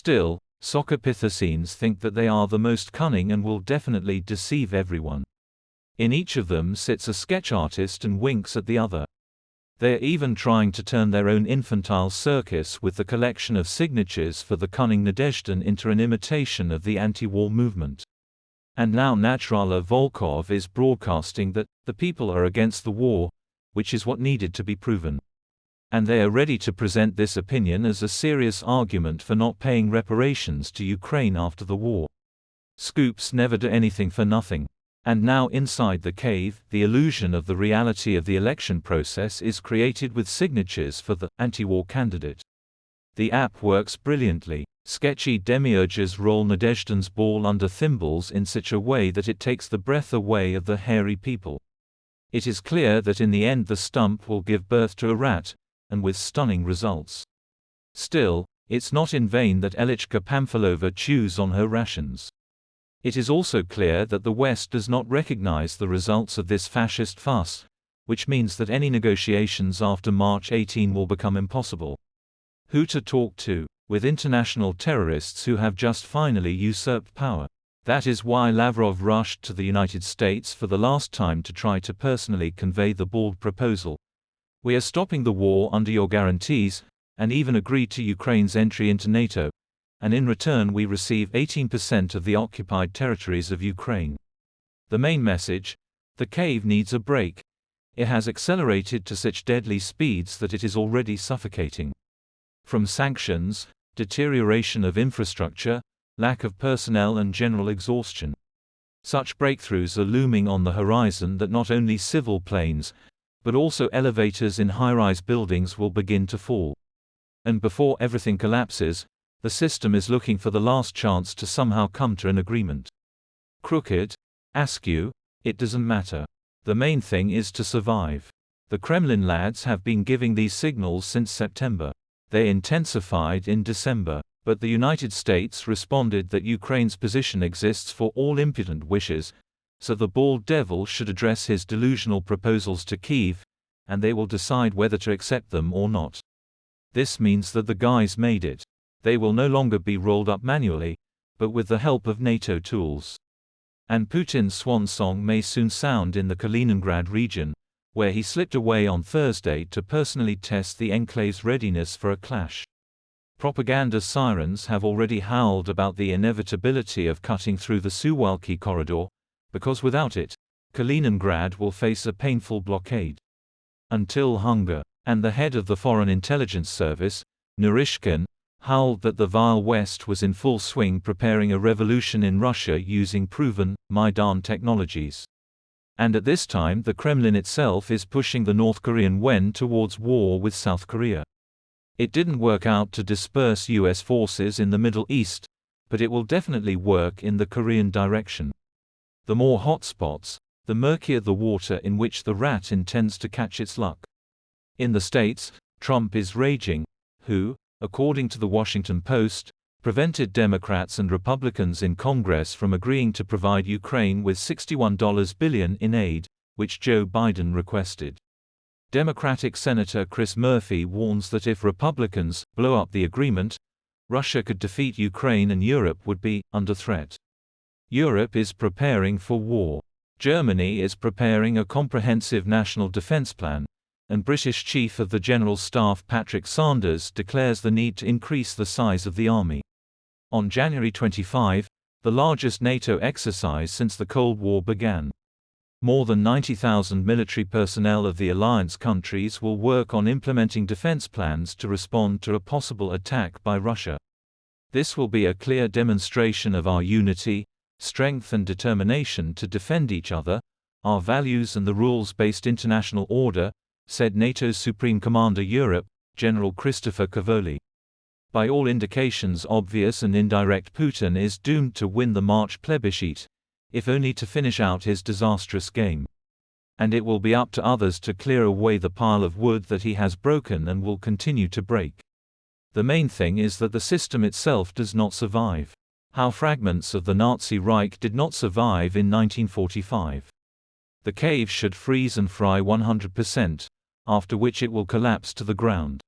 Still, Sovkopithecines think that they are the most cunning and will definitely deceive everyone. In each of them sits a sketch artist and winks at the other. They are even trying to turn their own infantile circus with the collection of signatures for the cunning Nadezhdin into an imitation of the anti-war movement. And now Najralla Volkov is broadcasting that the people are against the war, which is what needed to be proven. And they are ready to present this opinion as a serious argument for not paying reparations to Ukraine after the war. Scoops never do anything for nothing. And now inside the cave, the illusion of the reality of the election process is created with signatures for the anti-war candidate. The app works brilliantly. Sketchy demiurges roll Nadezhdin's ball under thimbles in such a way that it takes the breath away of the hairy people. It is clear that in the end the stump will give birth to a rat, and with stunning results. Still, it's not in vain that Aleksandr Pamfilova chews on her rations. It is also clear that the West does not recognize the results of this fascist fuss, which means that any negotiations after March 18 will become impossible. Who to talk to? With international terrorists who have just finally usurped power. That is why Lavrov rushed to the United States for the last time to try to personally convey the bold proposal. We are stopping the war under your guarantees, and even agreed to Ukraine's entry into NATO, and in return we receive 18% of the occupied territories of Ukraine. The main message: the cave needs a break. It has accelerated to such deadly speeds that it is already suffocating. From sanctions, deterioration of infrastructure, lack of personnel and general exhaustion. Such breakthroughs are looming on the horizon that not only civil planes, but also elevators in high-rise buildings will begin to fall. And before everything collapses, the system is looking for the last chance to somehow come to an agreement. Crooked? Askew? It doesn't matter. The main thing is to survive. The Kremlin lads have been giving these signals since September. They intensified in December, but the United States responded that Ukraine's position exists for all impudent wishes, so the bald devil should address his delusional proposals to Kyiv, and they will decide whether to accept them or not. This means that the guys made it. They will no longer be rolled up manually, but with the help of NATO tools. And Putin's swan song may soon sound in the Kaliningrad region, where he slipped away on Thursday to personally test the enclave's readiness for a clash. Propaganda sirens have already howled about the inevitability of cutting through the Suwalki corridor, because without it, Kaliningrad will face a painful blockade. Until hunger. And the head of the Foreign Intelligence Service, Naryshkin, howled that the vile West was in full swing preparing a revolution in Russia using proven, Maidan technologies. And at this time the Kremlin itself is pushing the North Korean yuan towards war with South Korea. It didn't work out to disperse US forces in the Middle East, but it will definitely work in the Korean direction. The more hotspots, the murkier the water in which the rat intends to catch its luck. In the States, Trump is raging, who, according to the Washington Post, prevented Democrats and Republicans in Congress from agreeing to provide Ukraine with $61 billion in aid, which Joe Biden requested. Democratic Senator Chris Murphy warns that if Republicans blow up the agreement, Russia could defeat Ukraine and Europe would be under threat. Europe is preparing for war. Germany is preparing a comprehensive national defense plan, and British Chief of the General Staff Patrick Sanders declares the need to increase the size of the army. On January 25, the largest NATO exercise since the Cold War began. More than 90,000 military personnel of the alliance countries will work on implementing defense plans to respond to a possible attack by Russia. This will be a clear demonstration of our unity, strength and determination to defend each other, our values and the rules-based international order, said NATO's Supreme Commander Europe, General Christopher Cavoli. By all indications obvious and indirect, Putin is doomed to win the March plebiscite, if only to finish out his disastrous game. And it will be up to others to clear away the pile of wood that he has broken and will continue to break. The main thing is that the system itself does not survive. How fragments of the Nazi Reich did not survive in 1945. The cave should freeze and fry 100%, after which it will collapse to the ground.